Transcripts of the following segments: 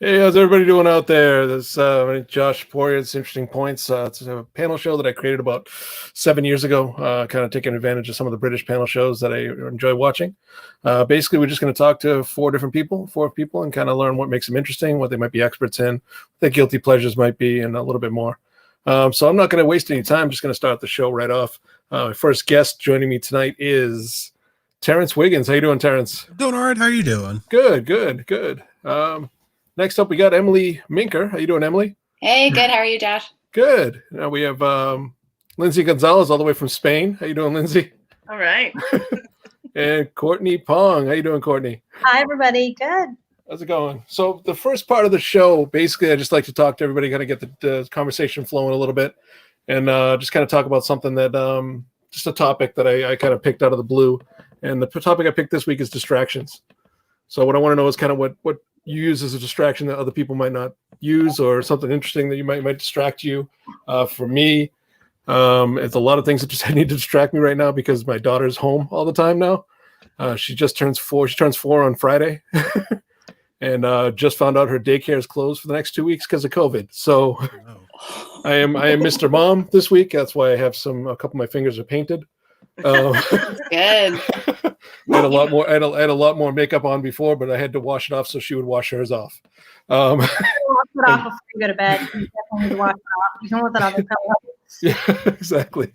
Hey, how's everybody doing out there? This my name's Josh Poirier. It's Interesting Points. It's a panel show that I created about 7 years ago, kind of taking advantage of some of the British panel shows that I enjoy watching. Basically, we're just going to talk to four people, and kind of learn what makes them interesting, what they might be experts in, what their guilty pleasures might be, and a little bit more. So I'm not going to waste any time. I'm just going to start the show right off. My first guest joining me tonight is Terrence Wiggins. How you doing, Terrence? Doing all right. How are you doing? Good. Next up, we got Emily Minker. How you doing, Emily? Hey, good. How are you, Josh? Good. Now we have Lindsay Gonzalez all the way from Spain. How you doing, Lindsay? All right. And Courtney Pong. How you doing, Courtney? Hi, everybody. Good. How's it going? So the first part of the show, basically, I just like to talk to everybody, kind of get the conversation flowing a little bit, and just kind of talk about something that, just a topic that I kind of picked out of the blue. And the topic I picked this week is distractions. So what I want to know is kind of what you use as a distraction that other people might not use, or something interesting that you might distract you. For me, it's a lot of things that just need to distract me right now because my daughter's home all the time now. She just turns 4. She turns 4 on Friday, and just found out her daycare is closed for the next 2 weeks because of COVID. So I am Mr. Mom this week. That's why I have a couple of my fingers are painted. Good. I had a lot more makeup on before, but I had to wash it off so she would wash hers off. Wash it off before you go to bed. You definitely need to wash it off. You don't want that on the pillow. Yeah, exactly.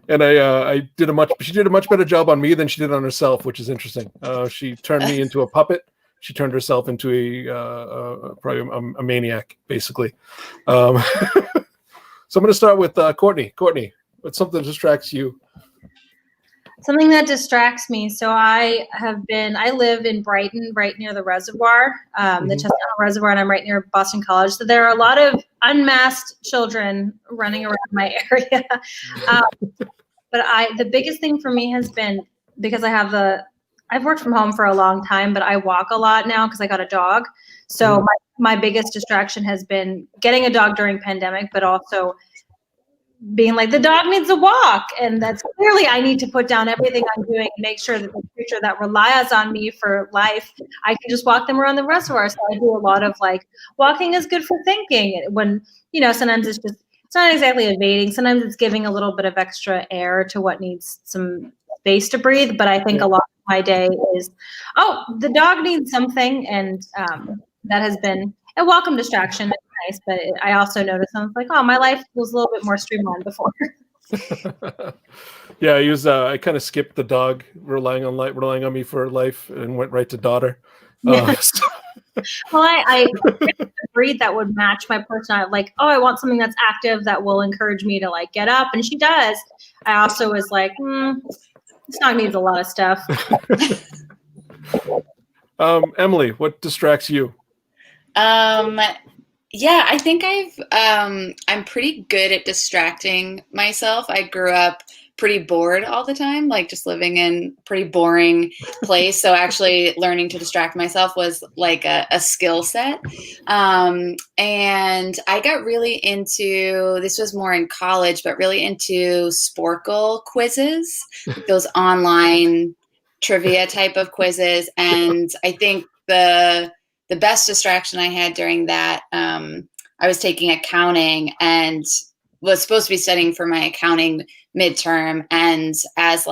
And she did a much better job on me than she did on herself, which is interesting. She turned me into a puppet. She turned herself into probably a maniac, basically. So I'm going to start with Courtney. Courtney, what's something that distracts you? Something that distracts me. So I live in Brighton, right near the reservoir, the Chestnut Reservoir, and I'm right near Boston College. So there are a lot of unmasked children running around my area. But the biggest thing for me has been, because I've worked from home for a long time, but I walk a lot now because I got a dog. So my biggest distraction has been getting a dog during pandemic, but also being like, the dog needs a walk. And that's clearly, I need to put down everything I'm doing and make sure that the creature that relies on me for life, I can just walk them around the reservoir. So I do a lot of walking is good for thinking. When, sometimes it's not exactly evading. Sometimes it's giving a little bit of extra air to what needs some space to breathe. But I think a lot of my day is, the dog needs something. And that has been a welcome distraction. Nice, but I also noticed I was like, my life was a little bit more streamlined before. Yeah, I kind of skipped the dog relying on me for life and went right to daughter. Well, I picked a breed that would match my personality. I want something that's active that will encourage me to get up, and she does. I also was like, this dog needs a lot of stuff. Emily, what distracts you? Yeah, I think I'm pretty good at distracting myself. I grew up pretty bored all the time, just living in a pretty boring place. So actually learning to distract myself was like a skill set. And I got really into, this was more in college, but really into Sporkle quizzes, those online trivia type of quizzes. And I think the best distraction I had during that, I was taking accounting and was supposed to be studying for my accounting midterm. And as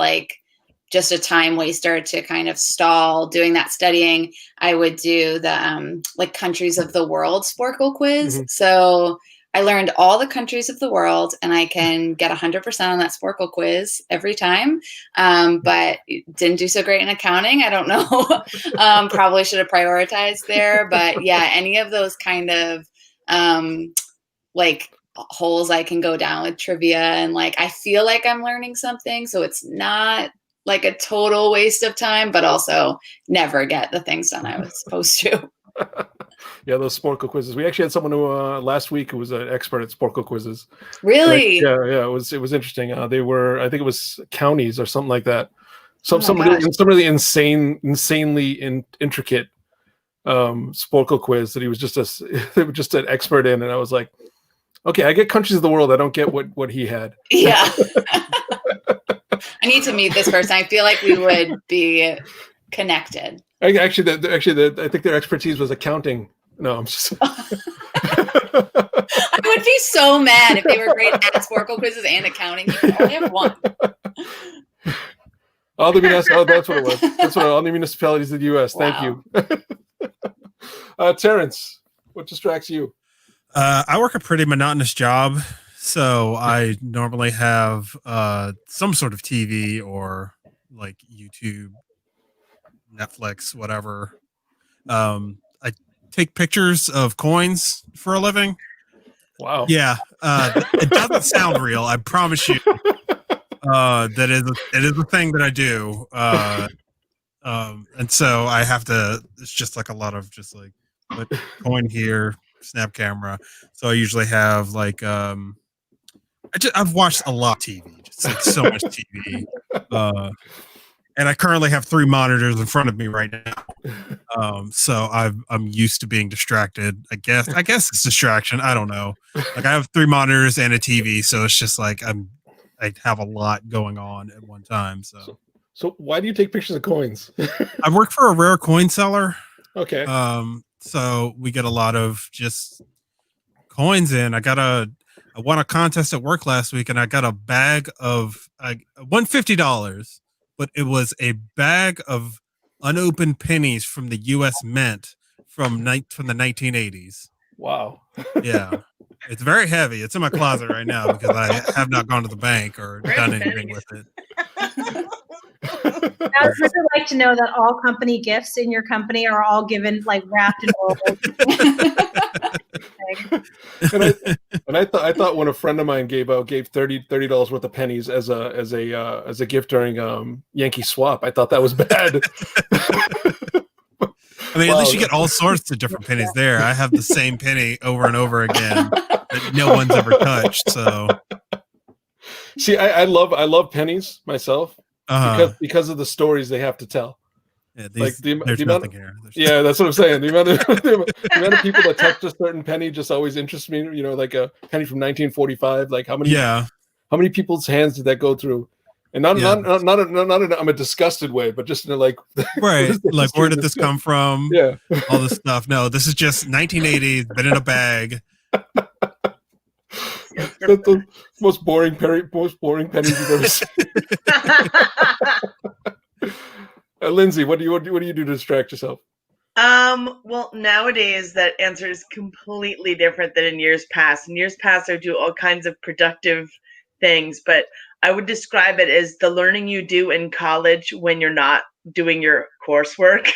just a time waster to kind of stall doing that studying, I would do the countries of the world Sporkle quiz. Mm-hmm. So I learned all the countries of the world, and I can get 100% on that Sporkle quiz every time. But didn't do so great in accounting. I don't know. Probably should have prioritized there. But yeah, any of those kind of holes I can go down with trivia, and I feel like I'm learning something. So it's not a total waste of time, but also never get the things done I was supposed to. Yeah, those Sporkle quizzes. We actually had someone who last week who was an expert at Sporkle quizzes. Really? Yeah. It was interesting. They were, I think it was counties or something like that. Some really insanely intricate Sporkle quiz that he was just an expert in, and I was like, okay, I get countries of the world. I don't get what he had. Yeah. I need to meet this person. I feel like we would be connected. I think their expertise was accounting No, I'm just. I would be so mad if they were great at Oracle quizzes and accounting. You could only have one. All the that's what it was. That's what all the municipalities of the U.S. Thank you. Terrence, what distracts you? I work a pretty monotonous job, so I normally have some sort of TV or like YouTube, Netflix, whatever. I take pictures of coins for a living. Wow. Yeah, it doesn't sound real. I promise you. It is a thing that I do. And so I have to. It's just like a lot of just like put coin here, snap camera. So I usually have like I've watched a lot of TV, just like so much TV. And I currently have 3 monitors in front of me right now. So I'm used to being distracted. I guess it's distraction. I don't know. Like I have 3 monitors and a TV, so it's just like I have a lot going on at one time. So why do you take pictures of coins? I work for a rare coin seller. Okay. So we get a lot of just coins in. I won a contest at work last week, and I got a bag of I won $50. But it was a bag of unopened pennies from the U.S. Mint from the 1980s. Wow. Yeah, it's very heavy. It's in my closet right now because I have not gone to the bank or done anything with it. I would really like to know that all company gifts in your company are all given like wrapped in oil. And I thought when a friend of mine gave $30 worth of pennies as a gift during Yankee swap, I thought that was bad. I mean, at least you get all sorts of different pennies there. I have the same penny over and over again that no one's ever touched. So, see, I love pennies myself because of the stories they have to tell. Yeah, like there's nothing here. Yeah, that's what I'm saying. The amount of people that touch a certain penny just always interests me. You know, like a penny from 1945. Like how many people's hands did that go through? And not in I'm a disgusted way, but just in a like right, like where did this come from? Yeah, all this stuff. No, this is just 1980s, been in a bag. That's the most boring pennies you've ever seen. Lindsay, what do you do to distract yourself? Well, nowadays that answer is completely different than in years past. In years past, I do all kinds of productive things, but I would describe it as the learning you do in college when you're not doing your coursework.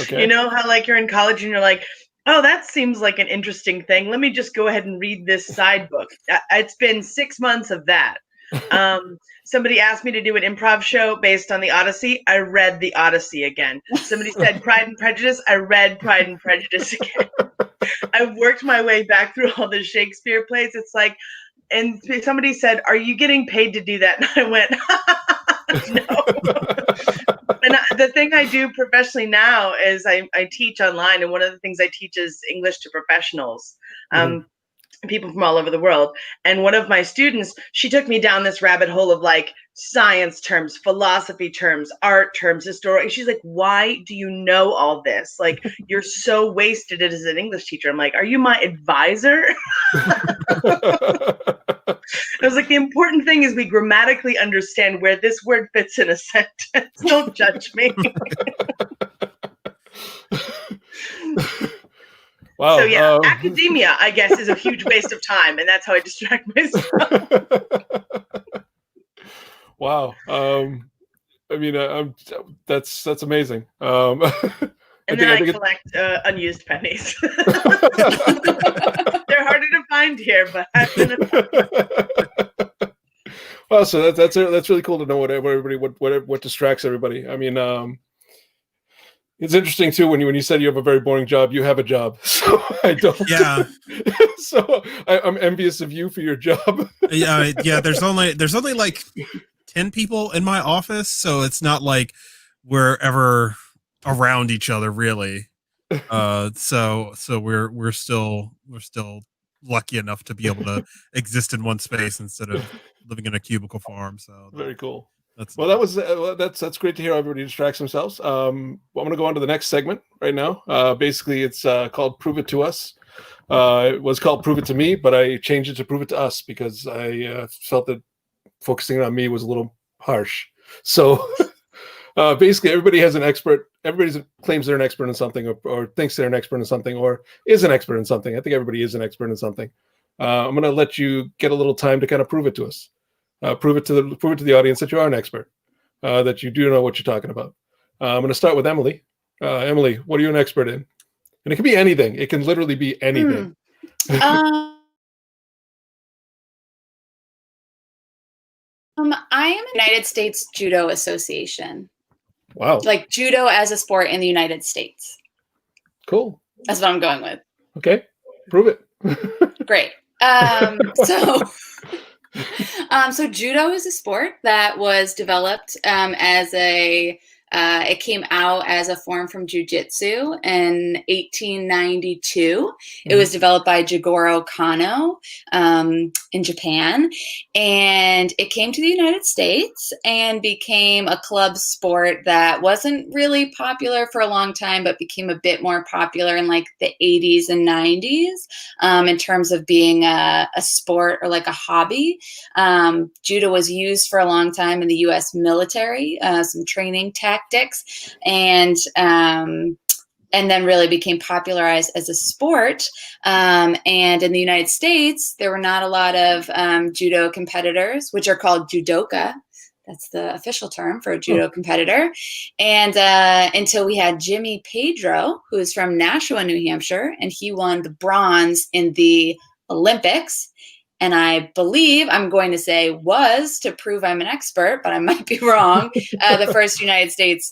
Okay. You know how like you're in college and you're like, oh, that seems like an interesting thing. Let me just go ahead and read this side book. It's been 6 months of that. Somebody asked me to do an improv show based on the Odyssey. I read the Odyssey again. Somebody said Pride and Prejudice. I read Pride and Prejudice again. I've worked my way back through all the Shakespeare plays. It's like, and somebody said, are you getting paid to do that? And I went, no. And the thing I do professionally now is I teach online. And one of the things I teach is English to professionals. People from all over the world. And one of my students, she took me down this rabbit hole of like science terms, philosophy terms, art terms, historical. She's like, why do you know all this? Like, you're so wasted as an English teacher. I'm like, are you my advisor? I was like, the important thing is we grammatically understand where this word fits in a sentence. Don't judge me. Wow. So yeah, academia, I guess, is a huge waste of time, and that's how I distract myself. Wow. I mean, that's amazing. And then I collect unused pennies. They're harder to find here, but well, so that's really cool to know what distracts everybody. I mean, it's interesting too when you said you have a very boring job. You have a job, so I don't. Yeah. So I'm envious of you for your job. Yeah. There's only like 10 people in my office, so it's not like we're ever around each other really. So we're still lucky enough to be able to exist in one space instead of living in a cubicle farm. So very cool. Well, that was that's great to hear. Everybody distracts themselves. I'm going to go on to the next segment right now. Basically, it's called "Prove It to Us." It was called "Prove It to Me," but I changed it to "Prove It to Us" because I felt that focusing on me was a little harsh. So basically, everybody has an expert. Everybody claims they're an expert in something, or thinks they're an expert in something, or is an expert in something. I think everybody is an expert in something. I'm going to let you get a little time to kind of prove it to us. Prove it to the audience that you are an expert, that you do know what you're talking about. I'm going to start with Emily. Emily, what are you an expert in? And it can be anything. It can literally be anything. I am United States Judo Association. Wow. Like judo as a sport in the United States. Cool. That's what I'm going with. Okay. Prove it. Great. So judo is a sport that was developed as it came out as a form from jiu-jitsu in 1892. It was developed by Jigoro Kano in Japan, and it came to the United States and became a club sport that wasn't really popular for a long time, but became a bit more popular in like the 80s and 90s in terms of being a sport or like a hobby. Judo was used for a long time in the U.S. military, some training tactics, and then really became popularized as a sport. And in the United States, there were not a lot of judo competitors, which are called judoka. That's the official term for a judo competitor. And until we had Jimmy Pedro, who is from Nashua, New Hampshire, and he won the bronze in the Olympics. And I believe I'm going to say was, to prove I'm an expert, but I might be wrong, the first United States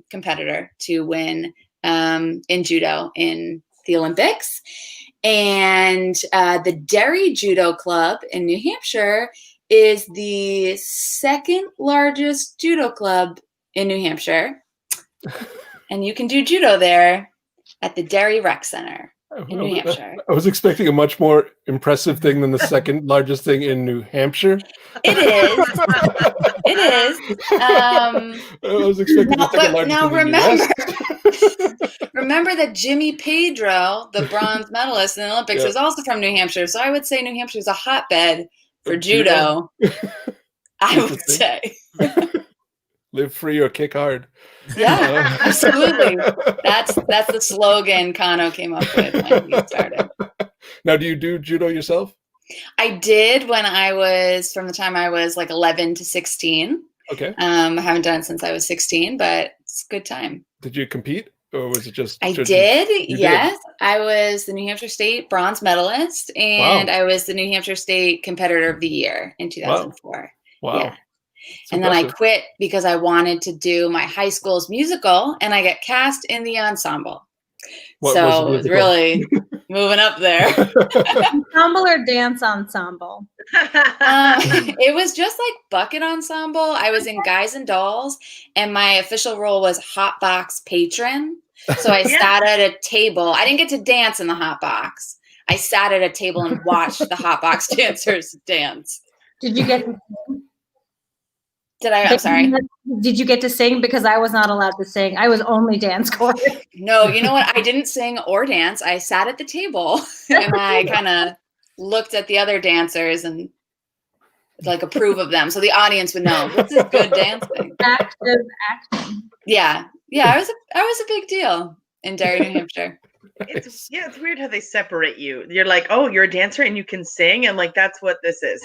competitor to win in judo in the Olympics. And the Derry Judo Club in New Hampshire is the second largest judo club in New Hampshire. And you can do judo there at the Derry Rec Center in New Hampshire. I was expecting a much more impressive thing than the second largest thing in New Hampshire. It is. It is. I was expecting the second largest now thing in the US. remember that Jimmy Pedro, the bronze medalist in the Olympics, is also from New Hampshire. So I would say New Hampshire is a hotbed for judo. I would say. Live free or kick hard. Yeah, absolutely. That's the slogan Kano came up with when he started. Now, do you do judo yourself? I did when I was, from the time I was like 11 to 16. Okay. I haven't done it since I was 16, but it's a good time. Did you compete, or was it just? I did. Yes, I was the New Hampshire State bronze medalist, and I was the New Hampshire State Competitor of the Year in 2004. Wow. Yeah. And then I quit because I wanted to do my high school's musical, and I got cast in the ensemble. So it was really moving up there. Ensemble or dance ensemble? It was just like bucket ensemble. I was in Guys and Dolls, and my official role was hot box patron. So I sat at a table. I didn't get to dance in the hot box. I sat at a table and watched the hot box dancers dance. Did you get to sing? I'm sorry. Did you get to sing? Because I was not allowed to sing. I was only dance chorus. No, you know what? I didn't sing or dance. I sat at the table and I kind of looked at the other dancers and like approve of them. So the audience would know this is good dancing. Active acting. Yeah. I was a big deal in Derry, New Hampshire. It's weird how they separate you. You're like, oh, you're a dancer and you can sing, and like that's what this is.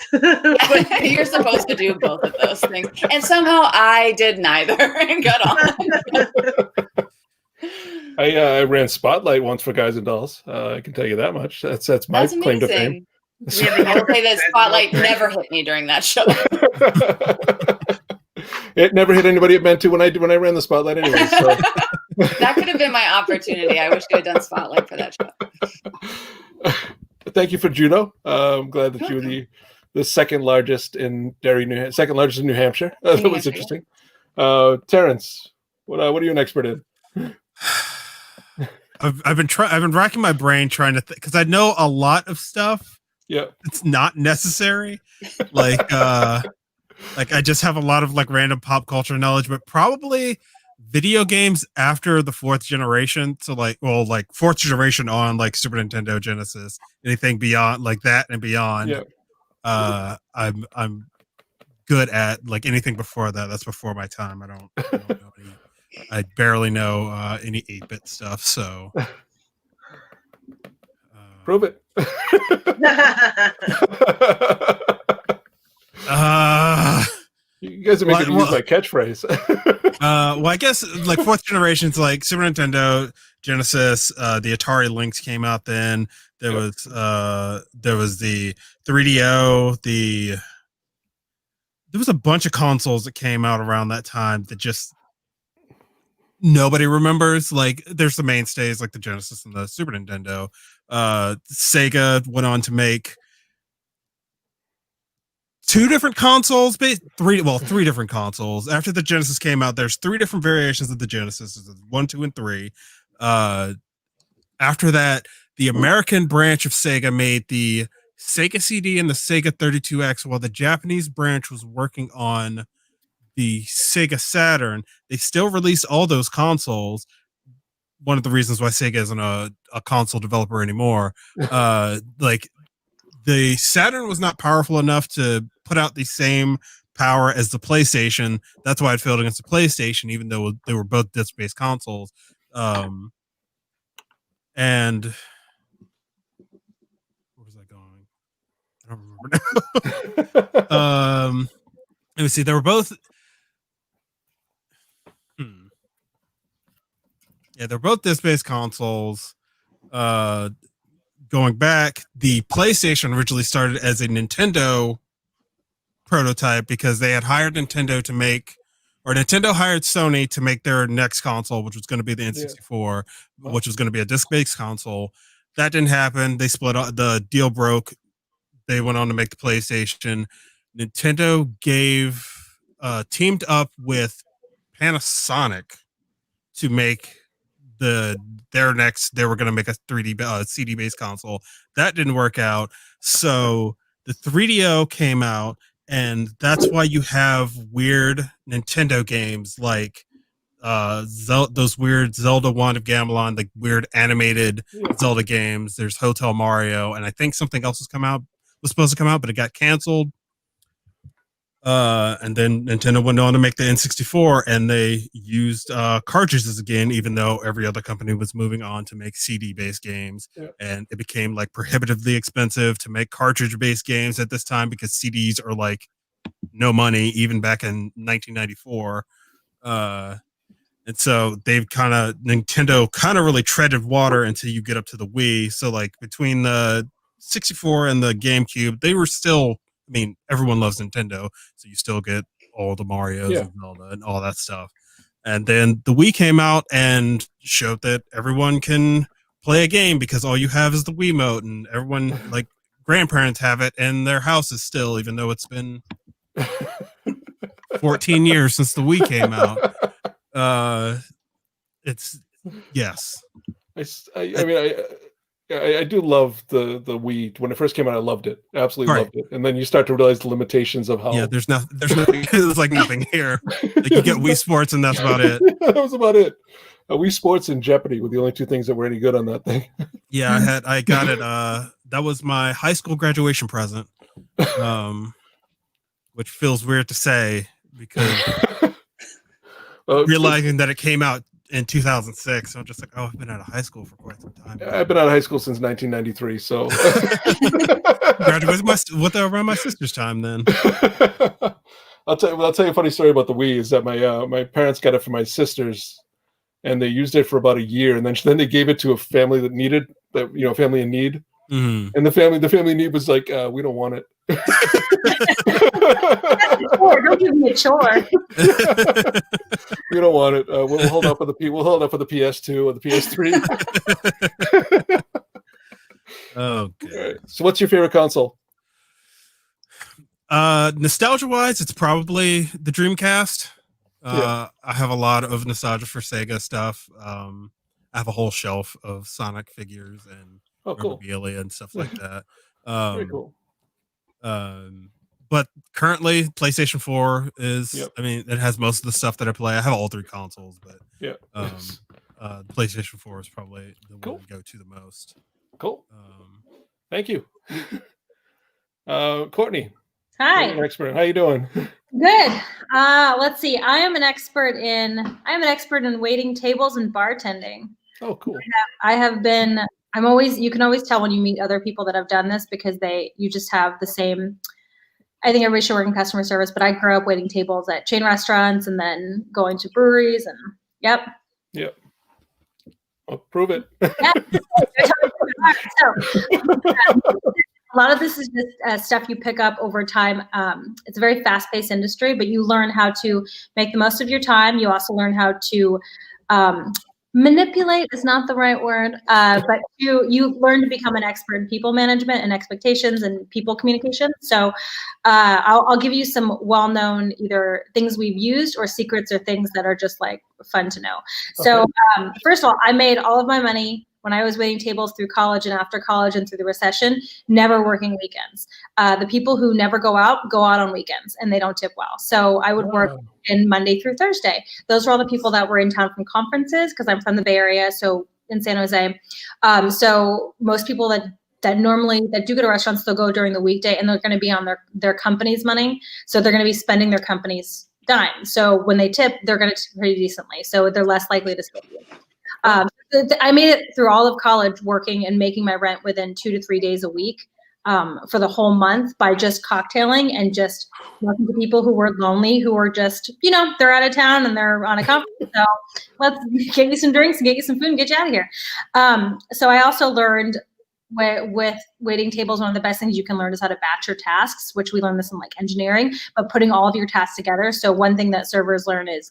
You're supposed to do both of those things, and somehow I did neither and got on. I ran Spotlight once for Guys and Dolls. I can tell you that much. That's my claim to fame. I will say that Spotlight never hit me during that show. It never hit anybody it meant to when I ran the Spotlight anyway. So. That could have been my opportunity. I wish I had done Spotlight for that show. Thank you for judo. I'm glad that you were the second largest in Derry, second largest in New Hampshire. That was interesting. Terrence, what are you an expert in? I've been racking my brain trying to because I know a lot of stuff. Yeah, it's not necessary. Like Like I just have a lot of like random pop culture knowledge, but probably video games after the fourth generation. So like, well, like fourth generation on like Super Nintendo, Genesis, anything beyond like that and beyond. Yeah. I'm good at. Like anything before that. That's before my time. I don't know any. I barely know any 8-bit stuff. So Prove it. You guys are making me use my catchphrase. Well, I guess like fourth generation's like Super Nintendo, Genesis, the Atari Lynx came out then. There was the 3DO, there was a bunch of consoles that came out around that time that just nobody remembers. Like there's the mainstays like the Genesis and the Super Nintendo. Sega went on to make three different consoles. Three different consoles. After the Genesis came out, there's 3 different variations of the Genesis. 1, 2, and 3. After that, the American branch of Sega made the Sega CD and the Sega 32X, while the Japanese branch was working on the Sega Saturn. They still released all those consoles. One of the reasons why Sega isn't a console developer anymore. Like the Saturn was not powerful enough to put out the same power as the PlayStation. That's why it failed against the PlayStation, even though they were both disc-based consoles. And where was I going? I don't remember now. Let me see. They were both. Yeah, they're both disc-based consoles. Going back, the PlayStation originally started as a Nintendo prototype because they had hired Nintendo to make, or Nintendo hired Sony to make their next console, which was going to be the N64, which was going to be a disc-based console. That didn't happen. They split up. The deal broke. They went on to make the PlayStation. Nintendo teamed up with Panasonic to make their next. They were going to make a 3D CD based console. That didn't work out. So the 3DO came out, and that's why you have weird Nintendo games like those weird Zelda Wand of Gamelon, the weird animated Zelda games. There's Hotel Mario, and I think something else was supposed to come out, but it got canceled. And then Nintendo went on to make the N64, and they used cartridges again, even though every other company was moving on to make CD-based games. Yeah. And it became like prohibitively expensive to make cartridge-based games at this time because CDs are like no money, even back in 1994. And so Nintendo kind of really treaded water until you get up to the Wii. So like between the 64 and the GameCube, they were still, I mean, everyone loves Nintendo, so you still get all the Marios and Zelda and all that stuff. And then the Wii came out and showed that everyone can play a game because all you have is the Wiimote, and everyone, like grandparents, have it in their houses still, even though it's been 14 years since the Wii came out. It's yes. I do love the Wii. When it first came out, I loved it. Absolutely loved it. And then you start to realize the limitations of how. Yeah, there's nothing. There's like nothing here. Like you get Wii Sports, and that's about it. That was about it. Wii Sports and Jeopardy were the only 2 things that were any good on that thing. Yeah, I got it. That was my high school graduation present. Which feels weird to say because realizing that it came out in 2006, so I'm just like, oh, I've been out of high school for quite some time. I've been out of high school since 1993, so graduated around my sister's time. Then I'll tell you a funny story about the Wii. Is that my parents got it for my sisters, and they used it for about a year, and then they gave it to a family that needed family in need, and the family in need was like, we don't want it. Don't give me a chore. We don't want it. We'll hold up for the PS2 or the PS3. Okay. Right. So, what's your favorite console? Nostalgia wise, it's probably the Dreamcast. I have a lot of nostalgia for Sega stuff. I have a whole shelf of Sonic figures and memorabilia and stuff like that. Very cool. but currently PlayStation 4 is. Yep. I mean, it has most of the stuff that I play. I have all 3 consoles, but Yeah. PlayStation 4 is probably the Cool. one I go to the most. Cool. Thank you. Courtney, you're Hi. an expert. How you doing? Good. Let's see. I'm an expert in waiting tables and bartending. Oh, cool. You can always tell when you meet other people that have done this because you just have the same. I think everybody should work in customer service, but I grew up waiting tables at chain restaurants and then going to breweries and yep. Yep. Well, prove it. A lot of this is just stuff you pick up over time. It's a very fast-paced industry, but you learn how to make the most of your time. You also learn how to manipulate is not the right word, but you learn to become an expert in people management and expectations and people communication. So I'll give you some well-known either things we've used or secrets or things that are just like fun to know. Okay. So first of all, I made all of my money when I was waiting tables through college and after college and through the recession, never working weekends. The people who never go out on weekends and they don't tip well. So I would work in Monday through Thursday. Those were all the people that were in town from conferences because I'm from the Bay Area, so in San Jose. So most people that do go to restaurants, they'll go during the weekday and they're going to be on their company's money. So they're going to be spending their company's dime. So when they tip, they're going to tip pretty decently. So they're less likely to skip you. I made it through all of college working and making my rent within 2 to 3 days a week for the whole month by just cocktailing and just talking to people who were lonely, who were just, they're out of town and they're on a conference. So let's get you some drinks and get you some food and get you out of here. So I also learned with waiting tables, one of the best things you can learn is how to batch your tasks, which we learned this in like engineering, but putting all of your tasks together. So one thing that servers learn is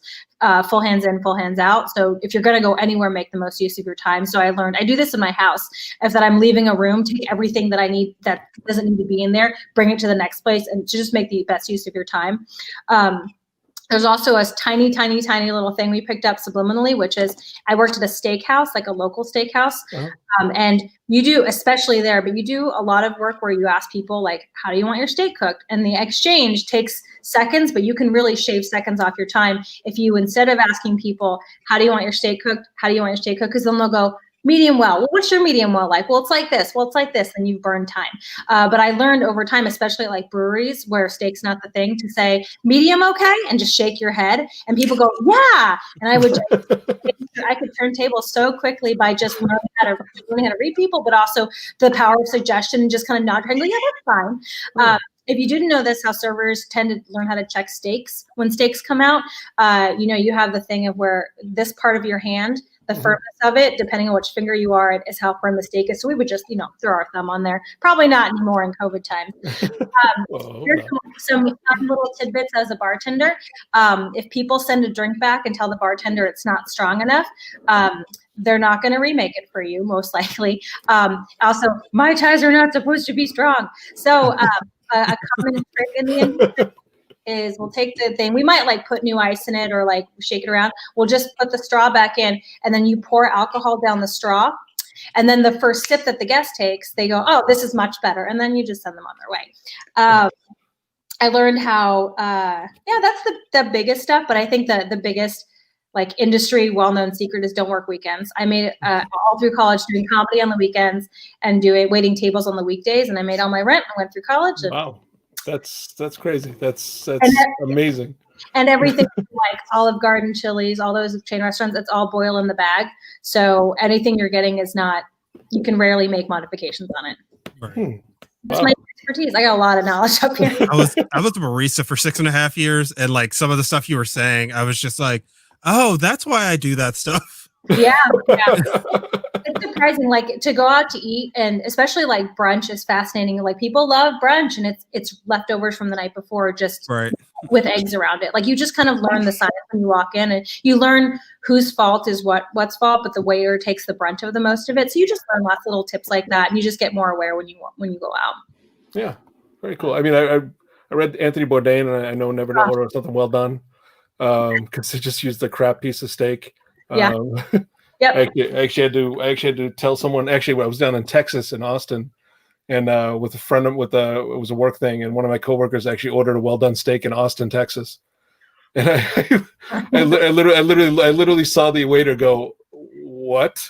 full hands in, full hands out. So if you're going to go anywhere, make the most use of your time. So I do this in my house. If that I'm leaving a room, take everything that I need that doesn't need to be in there, bring it to the next place and to just make the best use of your time. There's also a tiny, tiny, tiny little thing we picked up subliminally, which is I worked at a steakhouse, like a local steakhouse. Uh-huh. And you do, especially there, but you do a lot of work where you ask people like, how do you want your steak cooked? And the exchange takes seconds, but you can really shave seconds off your time if you, instead of asking people, how do you want your steak cooked? How do you want your steak cooked? Because then they'll go, medium well. Well, what's your medium well like? Well, it's like this. Well, it's like this. And you burn time. But I learned over time, especially at like breweries where steak's not the thing, to say medium okay and just shake your head. And people go, yeah. And I could turn tables so quickly by just learning how to read people, but also the power of suggestion and just kind of nod and go, yeah, that's fine. If you didn't know this, how servers tend to learn how to check steaks when steaks come out, you have the thing of where this part of your hand, the firmness of it, depending on which finger you are, is how firm the steak is. So we would just, throw our thumb on there. Probably not anymore in COVID times. Here's some fun little tidbits as a bartender. If people send a drink back and tell the bartender it's not strong enough, they're not going to remake it for you, most likely. Also, Mai Tais are not supposed to be strong. So a common trick in the industry is we'll take the thing, we might like put new ice in it or like shake it around. We'll just put the straw back in and then you pour alcohol down the straw. And then the first sip that the guest takes, they go, oh, this is much better. And then you just send them on their way. I learned how, that's the biggest stuff. But I think the biggest like industry well-known secret is don't work weekends. I made it all through college doing comedy on the weekends and doing waiting tables on the weekdays. And I made all my rent. I went through college. And, wow. That's crazy. That's amazing. And everything like Olive Garden, Chili's, all those chain restaurants, it's all boil in the bag. So anything you're getting is not, you can rarely make modifications on it. Right. That's my expertise. I got a lot of knowledge up here. I was a barista for 6.5 years, and like some of the stuff you were saying, I was just like, oh, that's why I do that stuff. Yeah. It's surprising, like to go out to eat, and especially like brunch is fascinating. Like people love brunch, and it's leftovers from the night before, just right with eggs around it. Like you just kind of learn the science when you walk in, and you learn whose fault is what's fault, but the waiter takes the brunt of the most of it. So you just learn lots of little tips like that, and you just get more aware when you go out. Yeah, very cool. I mean, I read Anthony Bourdain, and I know never know order something well done because they just used the crap piece of steak. Yeah. Yep. I actually had to tell someone. Actually, when I was down in Texas in Austin, and with a friend it was a work thing, and one of my coworkers actually ordered a well done steak in Austin, Texas, and I literally saw the waiter go, "What?"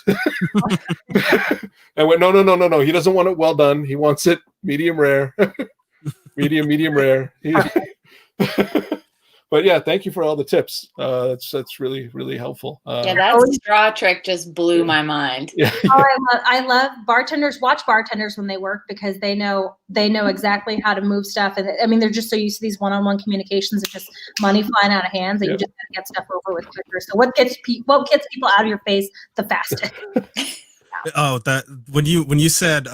I went, no. He doesn't want it well done. He wants it medium rare, medium rare. But yeah, thank you for all the tips. That's really, really helpful. Yeah, that straw trick just blew my mind. Yeah. I love bartenders. Watch bartenders when they work, because they know exactly how to move stuff. And I mean, they're just so used to these one-on-one communications of just money flying out of hands that you just gotta get stuff over with quicker. So what gets people out of your face the fastest? Oh, that when you said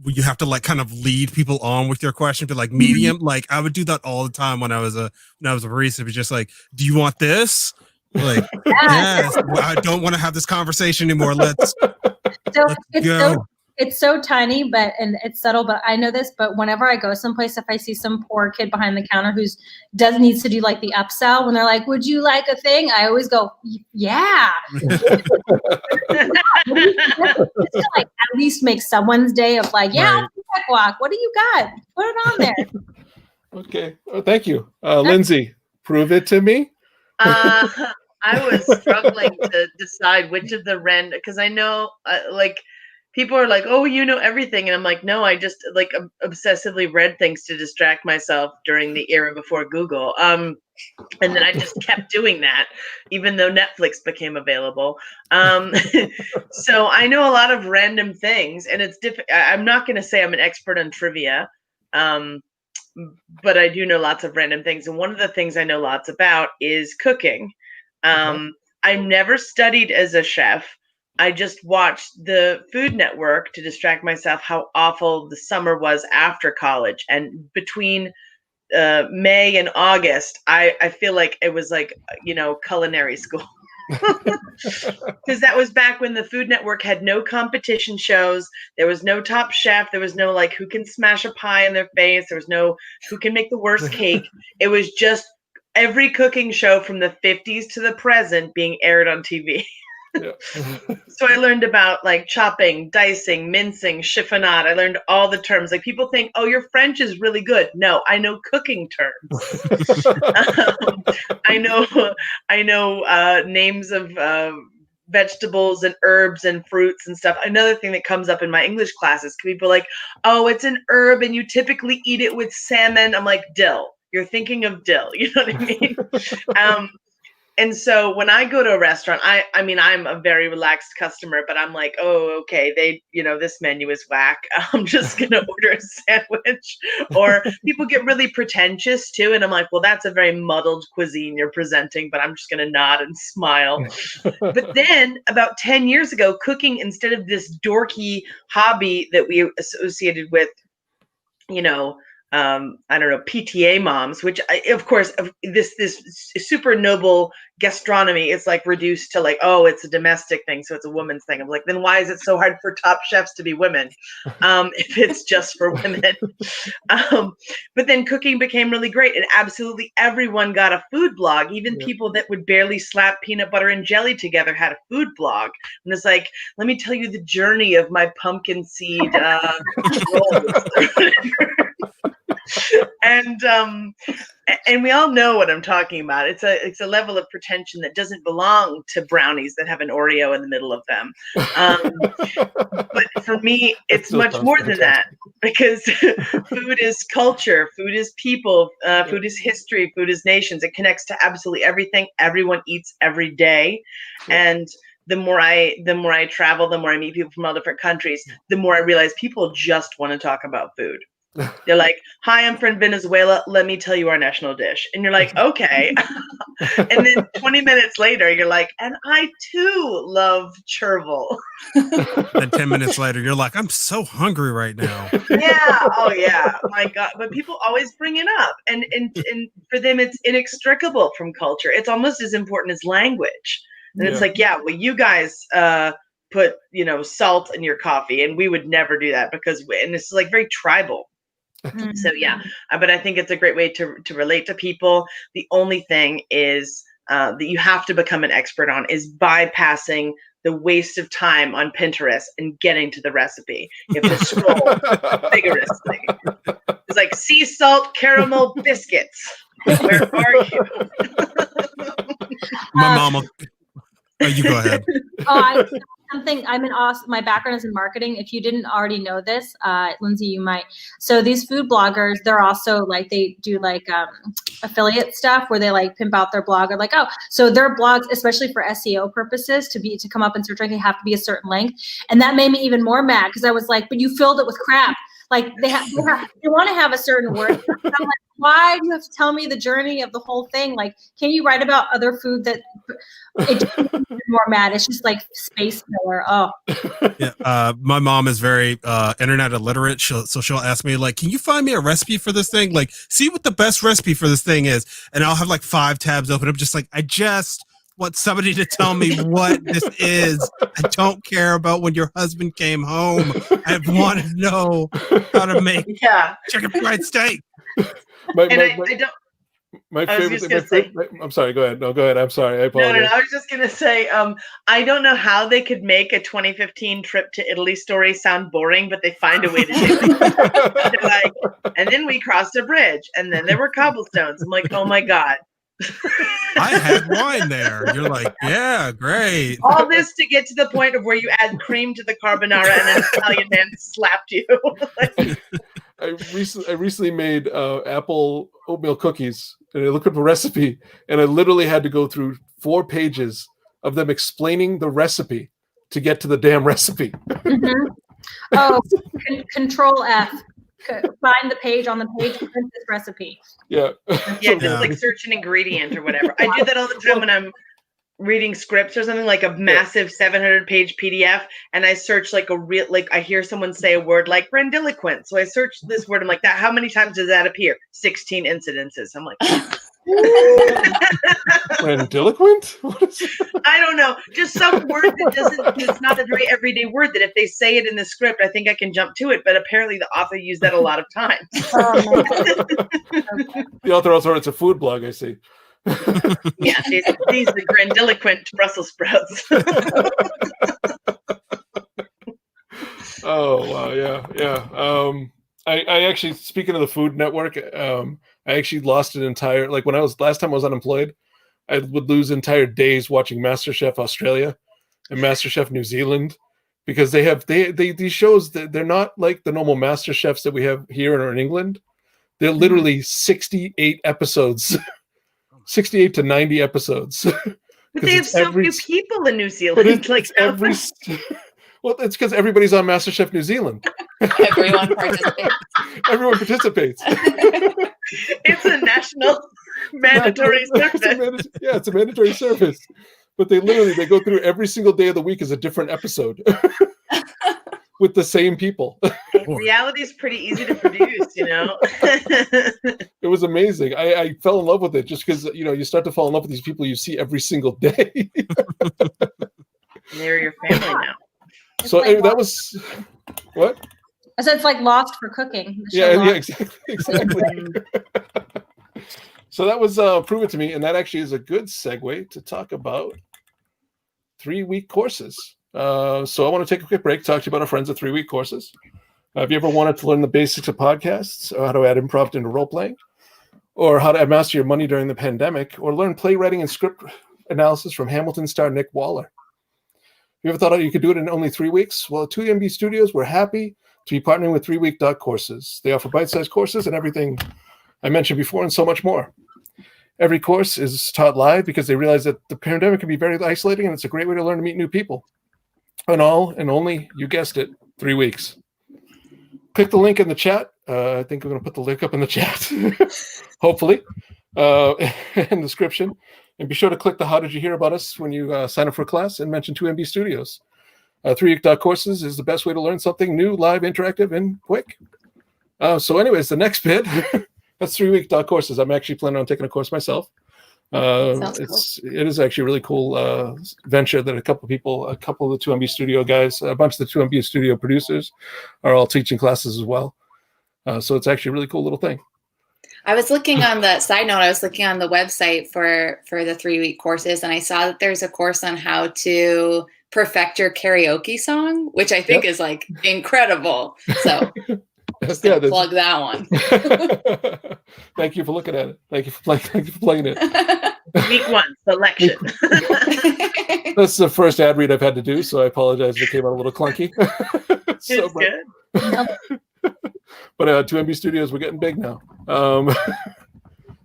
you have to like kind of lead people on with your question, but like medium, like I would do that all the time when I was a barista. It was just like, do you want this? Like, yes. Well, I don't want to have this conversation anymore. Let's go. It's so tiny, and it's subtle, but I know this, but whenever I go someplace, if I see some poor kid behind the counter needs to do like the upsell, when they're like, "Would you like a thing?" I always go, "Yeah." Just to like at least make someone's day of like, "Yeah, right. I'll do that guac. What do you got? Put it on there." Okay. Oh, thank you. Lindsay, prove it to me. I was struggling to decide which of the random, because I know like people are like, "Oh, you know everything," and I'm like, no, I just like obsessively read things to distract myself during the era before Google. And then I just kept doing that, even though Netflix became available. So I know a lot of random things, and it's I'm not going to say I'm an expert on trivia, but I do know lots of random things. And one of the things I know lots about is cooking. I never studied as a chef. I just watched the Food Network to distract myself how awful the summer was after college. And between May and August, I feel like it was like, culinary school. Because that was back when the Food Network had no competition shows. There was no Top Chef. There was no like who can smash a pie in their face. There was no who can make the worst cake. It was just every cooking show from the 50s to the present being aired on TV. Yeah. So I learned about like chopping, dicing, mincing, chiffonade. I learned all the terms. Like people think, "Oh, your French is really good." No, I know cooking terms. I know names of vegetables and herbs and fruits and stuff. Another thing that comes up in my English classes, people are like, "Oh, it's an herb and you typically eat it with salmon." I'm like, dill. You're thinking of dill. You know what I mean? And so when I go to a restaurant, I mean, I'm a very relaxed customer, but I'm like, "Oh, okay, this menu is whack. I'm just going to order a sandwich." Or people get really pretentious too. And I'm like, "Well, that's a very muddled cuisine you're presenting, but I'm just going to nod and smile." But then about 10 years ago, cooking, instead of this dorky hobby that we associated with, I don't know, PTA moms, which of course, this super noble gastronomy is like reduced to like, oh, it's a domestic thing, so it's a woman's thing. I'm like, then why is it so hard for top chefs to be women if it's just for women? But then cooking became really great, and absolutely everyone got a food blog. Even people that would barely slap peanut butter and jelly together had a food blog. And it's like, let me tell you the journey of my pumpkin seed rolls. And we all know what I'm talking about. It's a level of pretension that doesn't belong to brownies that have an Oreo in the middle of them. But for me, it's much more than that, because food is culture, food is people, food is history, food is nations. It connects to absolutely everything everyone eats every day. And the more I travel, the more I meet people from all different countries, the more I realize people just want to talk about food. They're like, "Hi, I'm from Venezuela. Let me tell you our national dish." And you're like, "Okay." And then 20 minutes later, you're like, "And I too love chervil." Then 10 minutes later, you're like, "I'm so hungry right now." Yeah. Oh yeah. My God. But people always bring it up. And for them, it's inextricable from culture. It's almost as important as language. And it's like, yeah, well, you guys put, salt in your coffee, and we would never do that and it's like very tribal. So yeah, but I think it's a great way to relate to people. The only thing is that you have to become an expert on is bypassing the waste of time on Pinterest and getting to the recipe. You have to scroll vigorously. It's like sea salt caramel biscuits. Where are you? My mom will. Oh, you go ahead. I'm in awesome. My background is in marketing. If you didn't already know this, Lindsay, you might. So these food bloggers, they're also like, they do like affiliate stuff where they like pimp out their blog or like, oh, so their blogs, especially for SEO purposes, to come up in search ranking, have to be a certain length. And that made me even more mad because I was like, but you filled it with crap. Like they want to have a certain word. I'm like, why do you have to tell me the journey of the whole thing? Like, can you write about other food that it just makes me more mad? It's just like space filler. Oh. Yeah, my mom is very internet illiterate. She'll ask me like, "Can you find me a recipe for this thing? Like, see what the best recipe for this thing is." And I'll have like 5 tabs open. I'm just like, I just want somebody to tell me what this is. I don't care about when your husband came home. I want to know how to make chicken fried steak. My was just gonna favorite. say- I'm sorry. Go ahead. No, go ahead. I'm sorry. I apologize. No. I was just gonna say, I don't know how they could make a 2015 trip to Italy story sound boring, but they find a way to do it. They're like, and then we crossed a bridge, and then there were cobblestones. I'm like, oh my god. I had wine there. You're like, yeah, great. All this to get to the point of where you add cream to the carbonara and an Italian man slapped you. I recently made apple oatmeal cookies, and I looked up a recipe, and I literally had to go through 4 pages of them explaining the recipe to get to the damn recipe. Mm-hmm. Oh, Control F. Find the page on the page, print this recipe. Yeah. Yeah, just like search an ingredient or whatever. I do that all the time when I'm reading scripts or something, like a massive 700-page PDF, and I search like I hear someone say a word like grandiloquent, so I search this word. I'm like, that. How many times does that appear? 16 incidences. I'm like, grandiloquent? What is it? I don't know, just some word that it's not a very everyday word that if they say it in the script, I think I can jump to it. But apparently, the author used that a lot of times. The author also writes a food blog, I see. Yeah, these the grandiloquent Brussels sprouts. Oh wow, yeah. I actually, speaking of the Food Network, I actually lost an entire, like when last time I was unemployed, I would lose entire days watching MasterChef Australia and MasterChef New Zealand, because they have these shows that they're not like the normal MasterChefs that we have here or in England. They're literally 68 episodes. 68 to 90 episodes. But they have so few people in New Zealand. Well, it's because everybody's on MasterChef New Zealand. Everyone participates. Everyone participates. It's a national mandatory service. It's a mandatory service. But they go through every single day of the week as a different episode with the same people. Reality is pretty easy to produce, you know. It was amazing. I fell in love with it just because, you start to fall in love with these people you see every single day. They're your family now. So like that was what? I said it's like Lost for cooking. Yeah, exactly. So that was Prove It To Me, and that actually is a good segue to talk about 3-week courses. So I want to take a quick break, talk to you about our friends at 3-week courses. Have you ever wanted to learn the basics of podcasts, or how to add improv into role-playing, or how to master your money during the pandemic, or learn playwriting and script analysis from Hamilton star Nick Waller? You ever thought you could do it in only 3 weeks? Well, at 2MB Studios, we're happy to be partnering with 3-week courses. They offer bite-sized courses and everything I mentioned before and so much more. Every course is taught live because they realize that the pandemic can be very isolating, and it's a great way to learn to meet new people. And only, you guessed it, 3 weeks. Click the link in the chat. I think we're going to put the link up in the chat, hopefully, in the description. And be sure to click the How Did You Hear About Us when you sign up for a class and mention 2MB Studios. 3week courses is the best way to learn something new, live, interactive, and quick. So anyways, the next bit, that's 3week courses. I'm actually planning on taking a course myself. It is actually a really cool venture that a couple of the 2MB Studio guys, a bunch of the 2MB Studio producers are all teaching classes as well. So it's actually a really cool little thing. I was looking on the side note, I was looking on the website for the 3-week courses, and I saw that there's a course on how to perfect your karaoke song, which I think is like incredible. So just Yeah, plug that one. Thank you for looking at it. Thank you for plugging it. Week 1 selection. That's the first ad read I've had to do, so I apologize if it came out a little clunky. So, It's good. but 2MB Studios, we're getting big now.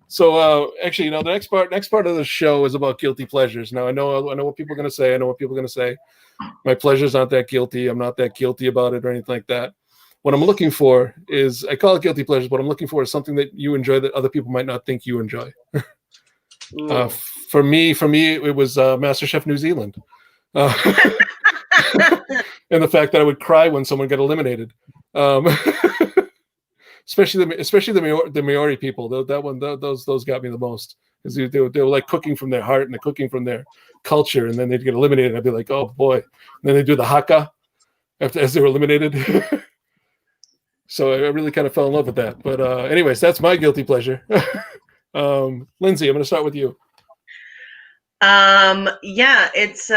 So actually, you know, the next part of the show is about guilty pleasures. Now I know what people are going to say. I know what people are going to say. My pleasures aren't that guilty. I'm not that guilty about it or anything like that. What I'm looking for is, I call it guilty pleasures. What I'm looking for is something that you enjoy that other people might not think you enjoy. For me, it was MasterChef New Zealand, and the fact that I would cry when someone got eliminated. Especially the Maori people. Those got me the most, because they were like cooking from their heart and they're cooking from their culture, and then they'd get eliminated. I'd be like, oh boy. And then they do the haka as they were eliminated. So I really kind of fell in love with that. But anyways, that's my guilty pleasure. Lindsay, I'm going to start with you. Yeah, it's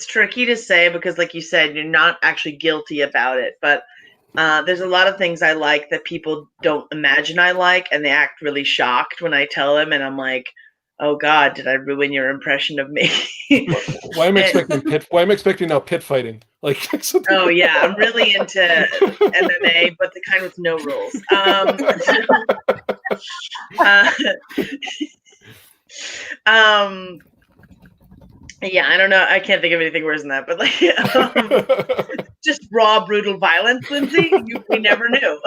tricky to say, because like you said, you're not actually guilty about it, but there's a lot of things I like that people don't imagine I like, and they act really shocked when I tell them, and I'm like, oh God, did I ruin your impression of me? Why am I expecting now pit fighting? Like, oh yeah, I'm really into MMA, but the kind with no rules. Yeah, I don't know. I can't think of anything worse than that, but like, just raw, brutal violence, Lindsay. We never knew.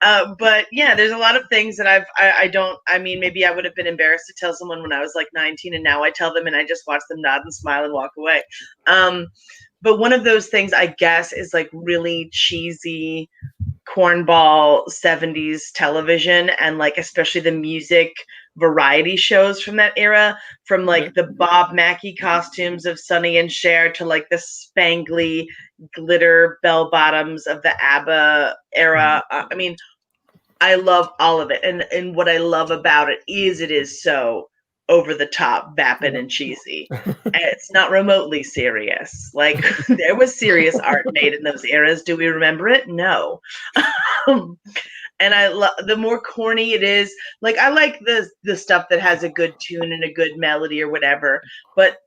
But yeah, there's a lot of things that I mean, maybe I would have been embarrassed to tell someone when I was like 19, and now I tell them and I just watch them nod and smile and walk away. But one of those things, I guess, is like really cheesy cornball 70s television, and like especially the music variety shows from that era, from like the Bob Mackie costumes of Sonny and Cher to like the spangly glitter bell bottoms of the ABBA era. I mean, I love all of it, and what I love about it is so over the top, vapid and cheesy. And it's not remotely serious. Like, there was serious art made in those eras. Do we remember it? No. And I love, the more corny it is, like, I like the stuff that has a good tune and a good melody or whatever. But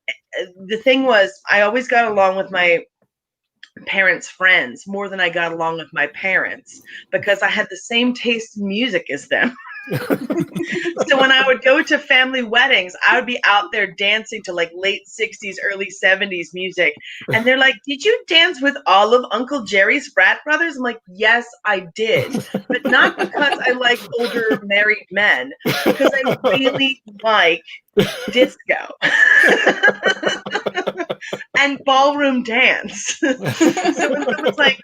the thing was, I always got along with my parents' friends more than I got along with my parents, because I had the same taste in music as them. So when I would go to family weddings, I would be out there dancing to like late 60s, early 70s music. And they're like, did you dance with all of Uncle Jerry's frat brothers? I'm like, yes, I did. But not because I like older married men, because I really like disco and ballroom dance. So when someone's like,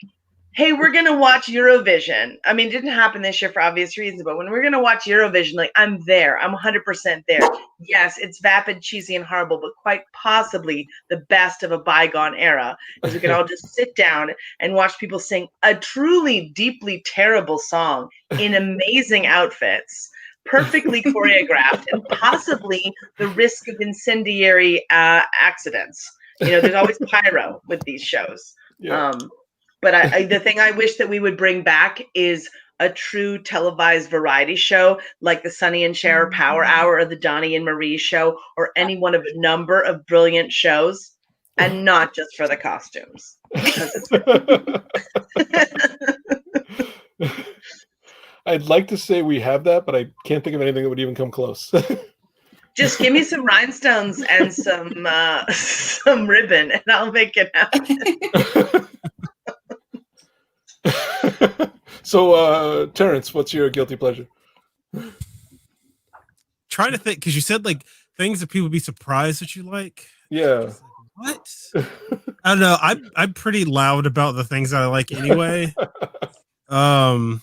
hey, we're going to watch Eurovision. I mean, it didn't happen this year for obvious reasons, but when we're going to watch Eurovision, like, I'm there. I'm 100% there. Yes, it's vapid, cheesy, and horrible, but quite possibly the best of a bygone era, because we can all just sit down and watch people sing a truly, deeply terrible song in amazing outfits, perfectly choreographed, and possibly the risk of incendiary accidents. You know, there's always pyro with these shows. Yeah. But the thing I wish that we would bring back is a true televised variety show, like the Sonny and Cher Power Hour or the Donnie and Marie show, or any one of a number of brilliant shows, and not just for the costumes. I'd like to say we have that, but I can't think of anything that would even come close. Just give me some rhinestones and some ribbon, and I'll make it happen. So, Terrence, what's your guilty pleasure? Trying to think, because you said like things that people would be surprised that you like. Yeah. What? I don't know. I'm pretty loud about the things that I like anyway. Probably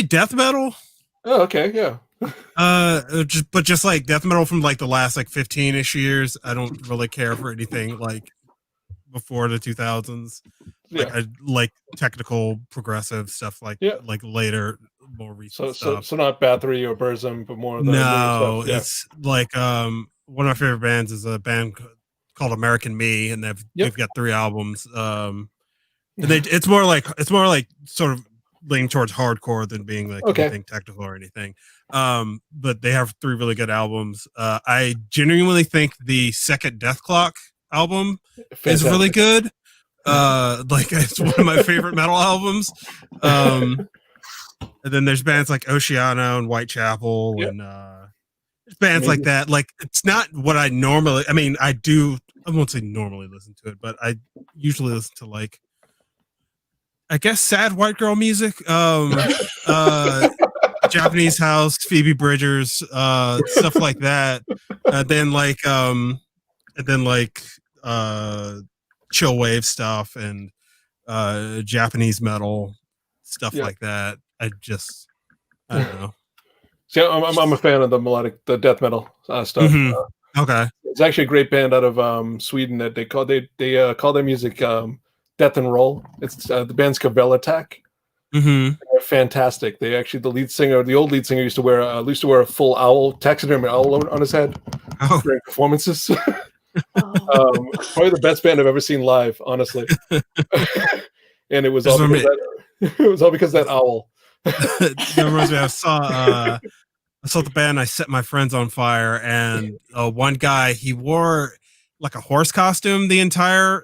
death metal. Oh, okay, yeah. Just like death metal from like the last like 15-ish years. I don't really care for anything like before the 2000s. Like, I like technical progressive stuff, like later, more recent stuff. So not Bathory or Burzum, but more of the no, stuff. Yeah. it's like one of my favorite bands is a band called American Me, and they've got 3 albums. And it's more like sort of leaning towards hardcore than being like anything technical or anything. But they have 3 really good albums. I genuinely think the second Death Clock album is really good. Like it's one of my favorite metal albums. And then there's bands like Oceano and Whitechapel and bands like that. Like it's not what I normally. I mean, I won't say normally listen to it, but I usually listen to like, I guess, sad white girl music. Japanese House, Phoebe Bridgers, stuff like that. Then chill wave stuff and Japanese metal stuff like that. I don't know. See, I'm a fan of the death metal stuff. Mm-hmm. Okay, it's actually a great band out of Sweden that they call their music Death and Roll. It's the band's Cavell Attack. Mm-hmm. They're fantastic. They actually the old lead singer used to wear a full owl, taxidermy owl on his head during performances. Probably the best band I've ever seen live, honestly. And it was all because of that owl. That reminds me, I saw the band I Set My Friends on Fire, and one guy, he wore like a horse costume the entire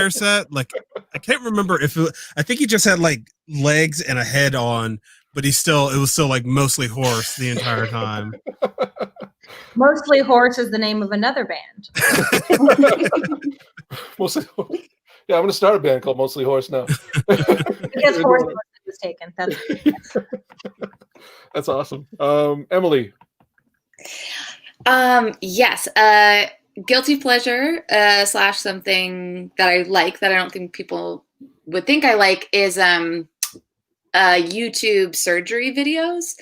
set. Like I can't remember I think he just had like legs and a head on, but it was still like mostly horse the entire time. Mostly Horse is the name of another band. Mostly Horse. Yeah, I'm going to start a band called Mostly Horse now. Because horse was taken. That's awesome. Emily. Yes. Guilty pleasure / something that I like that I don't think people would think I like is YouTube surgery videos.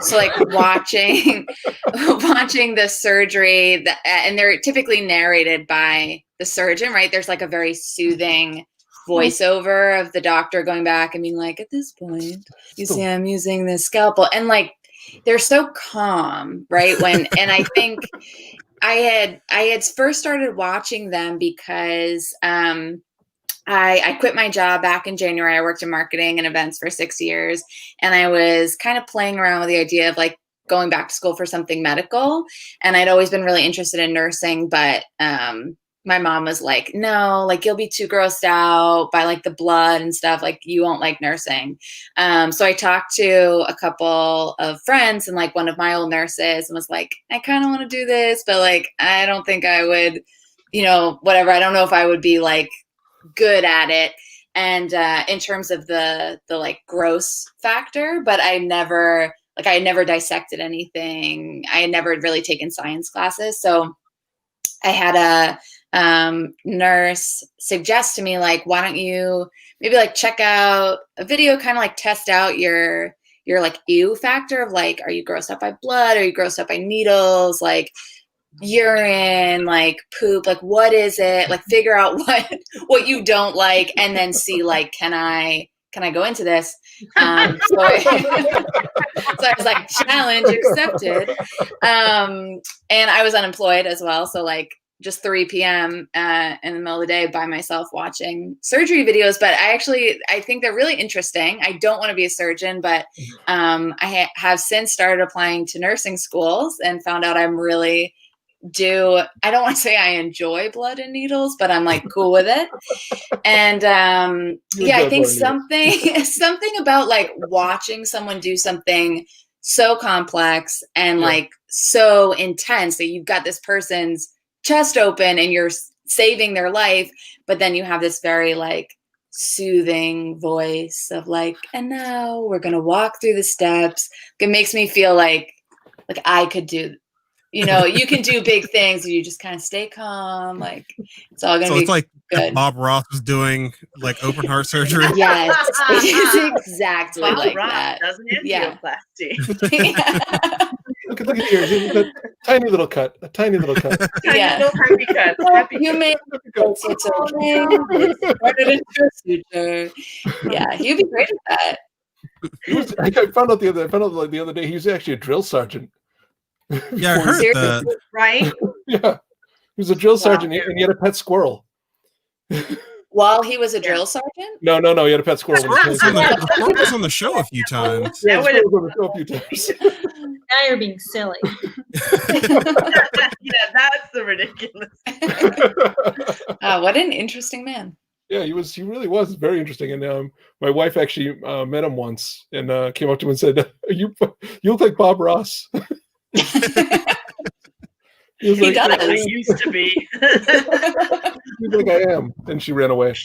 So like watching the surgery and they're typically narrated by the surgeon, right? There's like a very soothing voiceover of the doctor going back and being like, at this point, you see I'm using this scalpel, and like they're so calm, right? And I think I had first started watching them because I quit my job back in January. I worked in marketing and events for 6 years, and I was kind of playing around with the idea of like going back to school for something medical. And I'd always been really interested in nursing, but my mom was like, no, like you'll be too grossed out by like the blood and stuff. Like you won't like nursing. So I talked to a couple of friends and like one of my old nurses and was like, I kind of want to do this, but like, I don't think I would, whatever. I don't know if I would be like good at it. And in terms of the like gross factor, but I never dissected anything. I had never really taken science classes. So I had a nurse suggest to me, like, why don't you maybe like check out a video, kind of like test out your like ew factor of like, are you grossed out by blood? Are you grossed out by needles? Like urine, like poop, like what is it? Like figure out what you don't like, and then see like, can I go into this? So I was like, challenge accepted. And I was unemployed as well. So like just 3 p.m. In the middle of the day by myself watching surgery videos. But I think they're really interesting. I don't want to be a surgeon, but I have since started applying to nursing schools and found out I'm really I don't want to say I enjoy blood and needles, but I'm like cool with it. And I think something about like watching someone do something so complex and like so intense that you've got this person's chest open and you're saving their life, but then you have this very like soothing voice of like, and now we're gonna walk through the steps. It makes me feel like I could do, you can do big things. You just kind of stay calm. Like it's all gonna be. So it's like good. Bob Ross was doing like open heart surgery. Yes, it is exactly Bob like Ross that. Doesn't angioplasty. Yeah. Look at yours. A tiny little cut. Tiny little happy cut. You made it's okay. Started into a suture. Yeah, you'd be great at that. I found out the other day he was actually a drill sergeant. Yeah, I heard that. Right? Yeah, he was a drill sergeant, and he had a pet squirrel. While he was a drill sergeant? No, he had a pet squirrel. The squirrel was on the show a few times. Yeah, That the squirrel was on the show a few times. Now you're being silly. Yeah, that's the ridiculous. What an interesting man. Yeah, he really was very interesting. And my wife actually met him once and came up to him and said, you look like Bob Ross. He was like, does. I used to be. He's like, I am. And she ran away.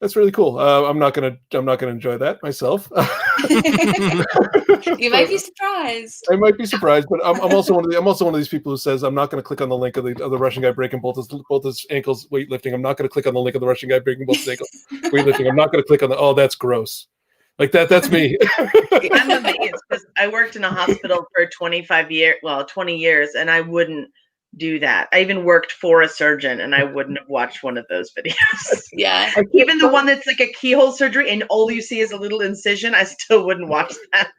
That's really cool. I'm not gonna enjoy that myself. You might be surprised. I might be surprised, but I'm also one of these people who says I'm not going to click on the link of the Russian guy breaking both his ankles weightlifting. I'm not going to click on the link of the Russian guy breaking both his ankles weightlifting. I'm not going to click on oh, that's gross. Like that. That's me. I'm amazed because I worked in a hospital for 20 years, and I wouldn't do that. I even worked for a surgeon, and I wouldn't have watched one of those videos. Yeah. Even the one that's like a keyhole surgery and all you see is a little incision, I still wouldn't watch that.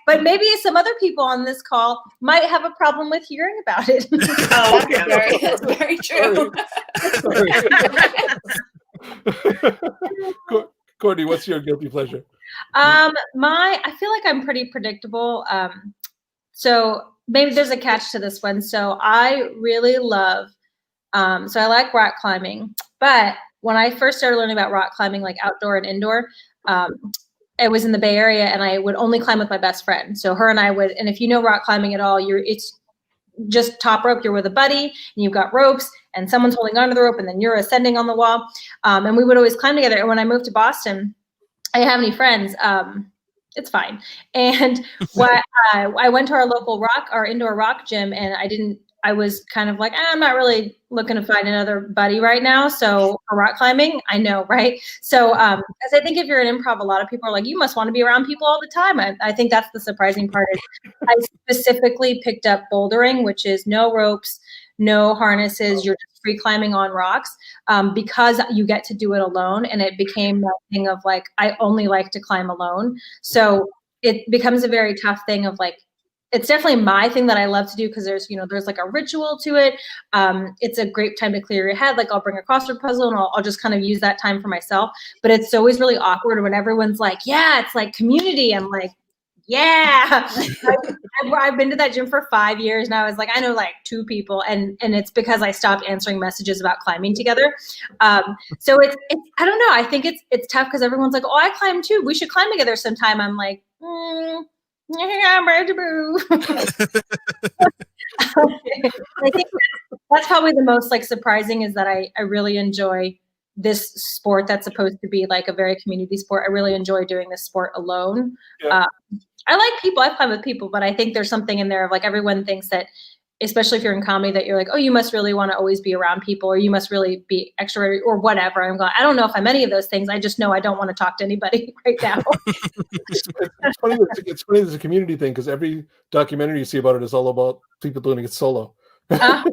But maybe some other people on this call might have a problem with hearing about it. Oh, okay. That's very true. Courtney, what's your guilty pleasure? I feel like I'm pretty predictable. So maybe there's a catch to this one. So I really love, so I like rock climbing, but when I first started learning about rock climbing, like outdoor and indoor, it was in the Bay Area and I would only climb with my best friend. So her and I would, and if you know rock climbing at all, it's just top rope, you're with a buddy and you've got ropes and someone's holding onto the rope and then you're ascending on the wall. And we would always climb together. And when I moved to Boston, I didn't have any friends. It's fine. And I went to our indoor rock gym, and I was kind of like, I'm not really looking to find another buddy right now. So for rock climbing, I know, right? So as I think if you're in improv, a lot of people are like, you must want to be around people all the time. I think that's the surprising part. I specifically picked up bouldering, which is no ropes, no harnesses. You're just free climbing on rocks, because you get to do it alone. And it became that thing of like, I only like to climb alone. So it becomes a very tough thing of like, it's definitely my thing that I love to do because there's like a ritual to it. It's a great time to clear your head. Like I'll bring a crossword puzzle and I'll just kind of use that time for myself. But it's always really awkward when everyone's like, yeah, it's like community. I'm like, yeah. I've been to that gym for 5 years now. I was like, I know like 2 people, and it's because I stopped answering messages about climbing together. So it's I don't know. I think it's tough because everyone's like, oh, I climb too. We should climb together sometime. I'm like, yeah, I'm ready to move. I think that's probably the most like surprising is that I really enjoy this sport that's supposed to be like a very community sport. I really enjoy doing this sport alone. Yeah. I like people. I climb with people, but I think there's something in there of like everyone thinks that, especially if you're in comedy, that you're like, oh, you must really want to always be around people, or you must really be extroverted or whatever. I'm going, I don't know if I'm any of those things. I just know I don't want to talk to anybody right now. It's funny there's a community thing because every documentary you see about it is all about people doing it solo. Yeah.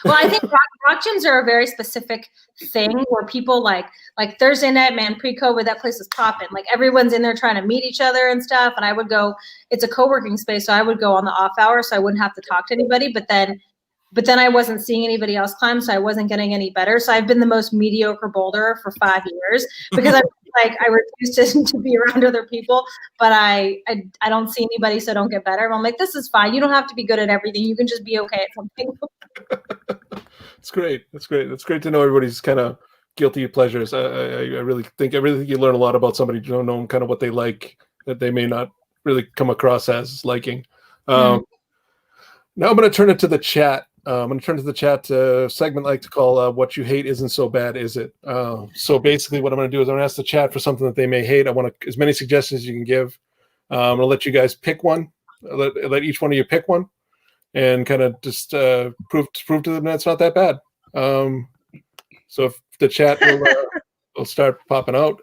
Well, I think rock gyms are a very specific thing where people like Thursday night, man, pre-COVID, that place was popping. Like everyone's in there trying to meet each other and stuff. And I would go, it's a co-working space. So I would go on the off hour so I wouldn't have to talk to anybody. But then I wasn't seeing anybody else climb. So I wasn't getting any better. So I've been the most mediocre boulderer for 5 years because I refuse to be around other people, but I don't see anybody. So I don't get better. I'm like, this is fine. You don't have to be good at everything. You can just be okay at something. It's great. That's great. It's great to know everybody's kind of guilty pleasures. I really think you learn a lot about somebody, knowing kind of what they like that they may not really come across as liking. Now I'm going to turn it to the chat. I'm going to turn to the chat segment I like to call What You Hate Isn't So Bad, Is It? So basically what I'm going to do is I'm going to ask the chat for something that they may hate. I want as many suggestions as you can give. I'm going to let you guys pick one. Let each one of you pick one and kind of just prove to them that it's not that bad. So if the chat will start popping out.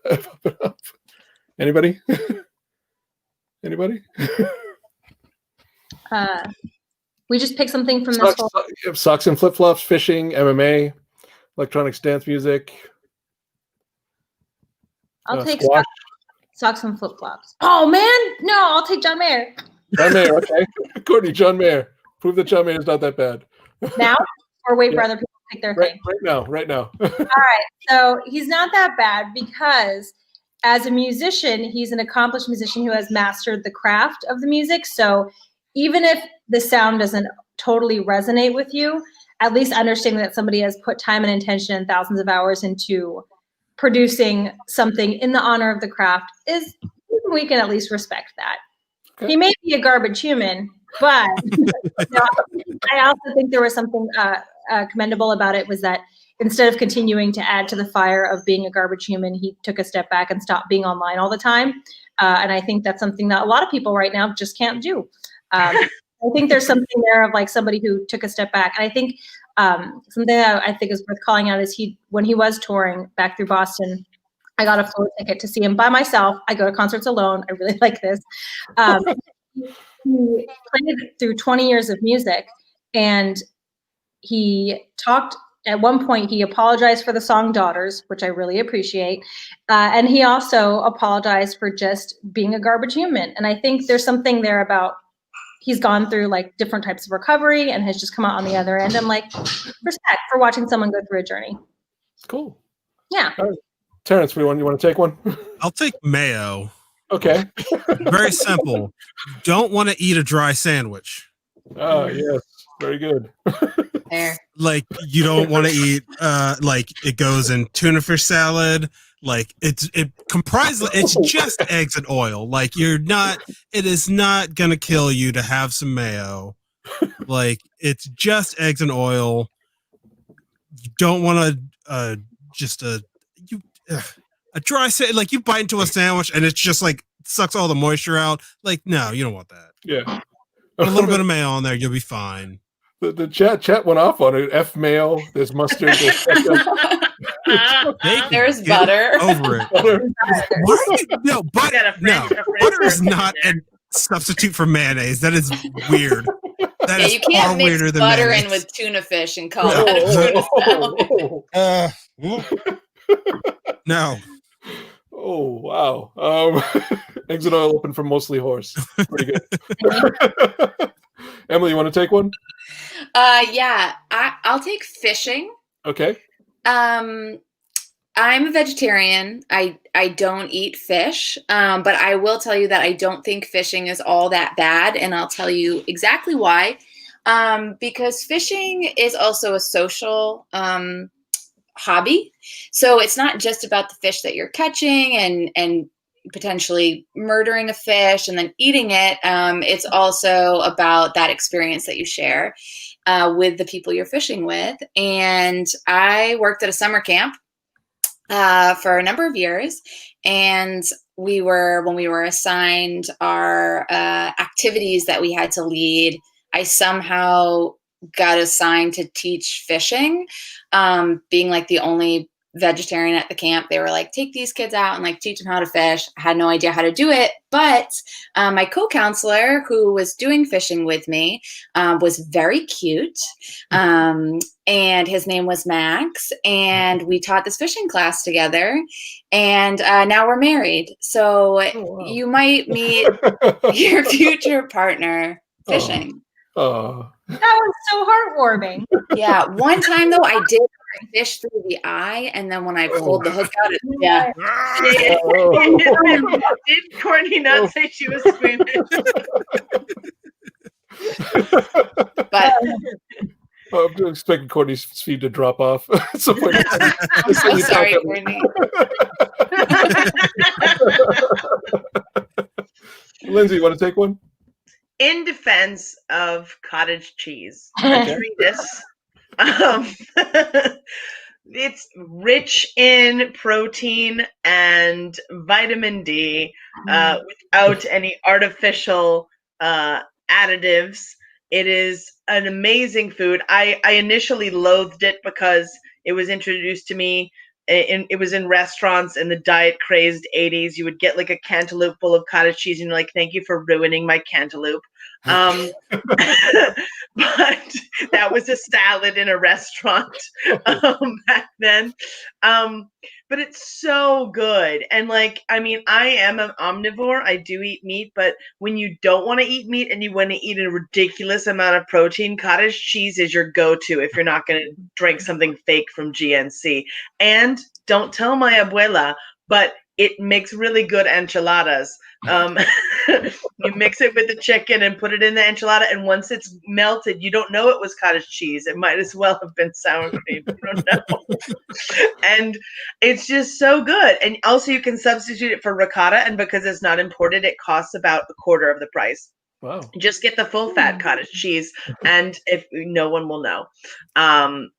Anybody? Anybody? We just pick something from this whole. Socks and flip-flops, fishing, MMA, electronics, dance music. I'll take squash. Socks and flip-flops. Oh, man. No, I'll take John Mayer. John Mayer, okay. Courtney, John Mayer. Prove that John Mayer is not that bad. Now? Or wait for Yeah. other people to pick their Right, thing? right now. So he's not that bad because as a musician, he's an accomplished musician who has mastered the craft of the music. So even if the sound doesn't totally resonate with you, at least understanding that somebody has put time and intention and thousands of hours into producing something in the honor of the craft is, we can at least respect that. Okay. He may be a garbage human, but I also think there was something commendable about it, was that instead of continuing to add to the fire of being a garbage human, he took a step back and stopped being online all the time. And I think that's something that a lot of people right now just can't do. I think there's something there of like somebody who took a step back. And I think something that I think is worth calling out is when he was touring back through Boston, I got a floor ticket to see him by myself. I go to concerts alone. I really like this. He played through 20 years of music, and he talked. At one point, he apologized for the song Daughters, which I really appreciate. And he also apologized for just being a garbage human. And I think there's something there about he's gone through like different types of recovery and has just come out on the other end. I'm like, respect for watching someone go through a journey. Cool. Yeah. All right. Terrence, you want to take one? I'll take mayo. Okay. Very simple. Don't want to eat a dry sandwich. Oh, yes. Very good. There. Like you don't want to eat like it goes in tuna fish salad. Like it's just eggs and oil. Like it is not gonna kill you to have some mayo. Like it's just eggs and oil. You don't want a dry like you bite into a sandwich and it's just like sucks all the moisture out. Like no, you don't want that. Yeah. Put a little bit of mayo on there, you'll be fine. The chat went off on it. F mayo. There's mustard. There's Bacon, There's get butter. over it. butter. Why are you, no, Got a French- a French butter is person not there. a substitute for mayonnaise. That is weird. That Yeah, is you far can't mix weirder than butter mayonnaise. in with tuna fish and call that a tuna salad. No. Oh, wow. Eggs and oil open for mostly horse. Pretty good. Emily, you want to take one? Yeah, I'll take fishing. Okay. I'm a vegetarian. I don't eat fish, but I will tell you that I don't think fishing is all that bad, and I'll tell you exactly why. Because fishing is also a social hobby, so it's not just about the fish that you're catching and potentially murdering a fish and then eating it. It's also about that experience that you share with the people you're fishing with. And I worked at a summer camp for a number of years, and when we were assigned our activities that we had to lead, I somehow got assigned to teach fishing. Being like the only vegetarian at the camp, they were like, take these kids out and like teach them how to fish. I had no idea how to do it, but my co-counselor who was doing fishing with me was very cute, and his name was Max, and we taught this fishing class together, and now we're married. So you might meet your future partner fishing. Oh. That was so heartwarming. Yeah, one time though I did fish through the eye, and then when I pulled the hook out, yeah. Did Courtney not say she was squeamish? But I'm expecting Courtney's feed to drop off at some point. I'm so sorry, Courtney. Lindsay, you want to take one? In defense of cottage cheese, a treatise. It's rich in protein and vitamin D without any artificial additives. It is an amazing food. I initially loathed it because it was introduced to me. It was in restaurants in the diet crazed 80s. You would get like a cantaloupe full of cottage cheese and you're like, thank you for ruining my cantaloupe. But that was a salad in a restaurant back then. But it's so good. And like, I mean, I am an omnivore. I do eat meat, but when you don't want to eat meat and you want to eat a ridiculous amount of protein, cottage cheese is your go-to if you're not going to drink something fake from GNC. And don't tell my abuela, but it makes really good enchiladas. You mix it with the chicken and put it in the enchilada, and once it's melted, you don't know it was cottage cheese. It might as well have been sour cream. You don't know. And it's just so good. And also you can substitute it for ricotta, and because it's not imported, it costs about a quarter of the price. Wow. Just get the full fat cottage cheese, and if no one will know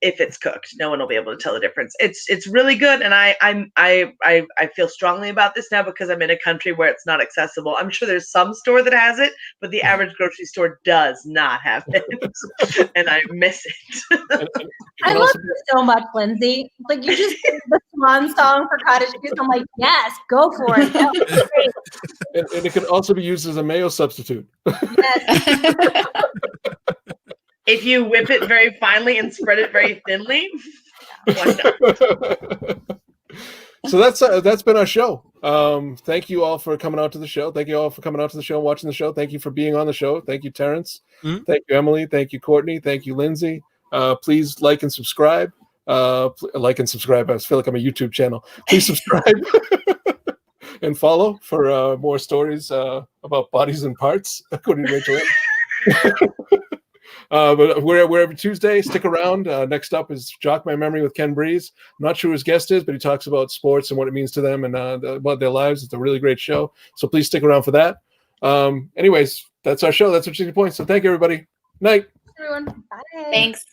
if it's cooked, no one will be able to tell the difference. It's really good, and I feel strongly about this now because I'm in a country where it's not accessible. I'm sure there's some store that has it, but the average grocery store does not have it, and I miss it. I love you so much, Lindsay. Like, you just did the swan song for cottage cheese. I'm like, yes, go for it. That was great. And it can also be used as a mayo substitute. Yes. If you whip it very finely and spread it very thinly, why not? So that's been our show. Thank you all for coming out to the show. Thank you all for coming out to the show and watching the show. Thank you for being on the show. Thank you, Terrence. Mhm. Thank you, Emily. Thank you, Courtney. Thank you, Lindsay. Please like and subscribe. Like and subscribe. I feel like I'm a YouTube channel. Please subscribe and follow for more stories about bodies and parts, according to Rachel. But we're every Tuesday. Stick around. Next up is Jock My Memory with Ken Breeze. I'm not sure who his guest is, but he talks about sports and what it means to them and about their lives. It's a really great show. So please stick around for that. Anyways, that's our show. That's our 60 points. So thank you, everybody. Night. Everyone, bye. Thanks.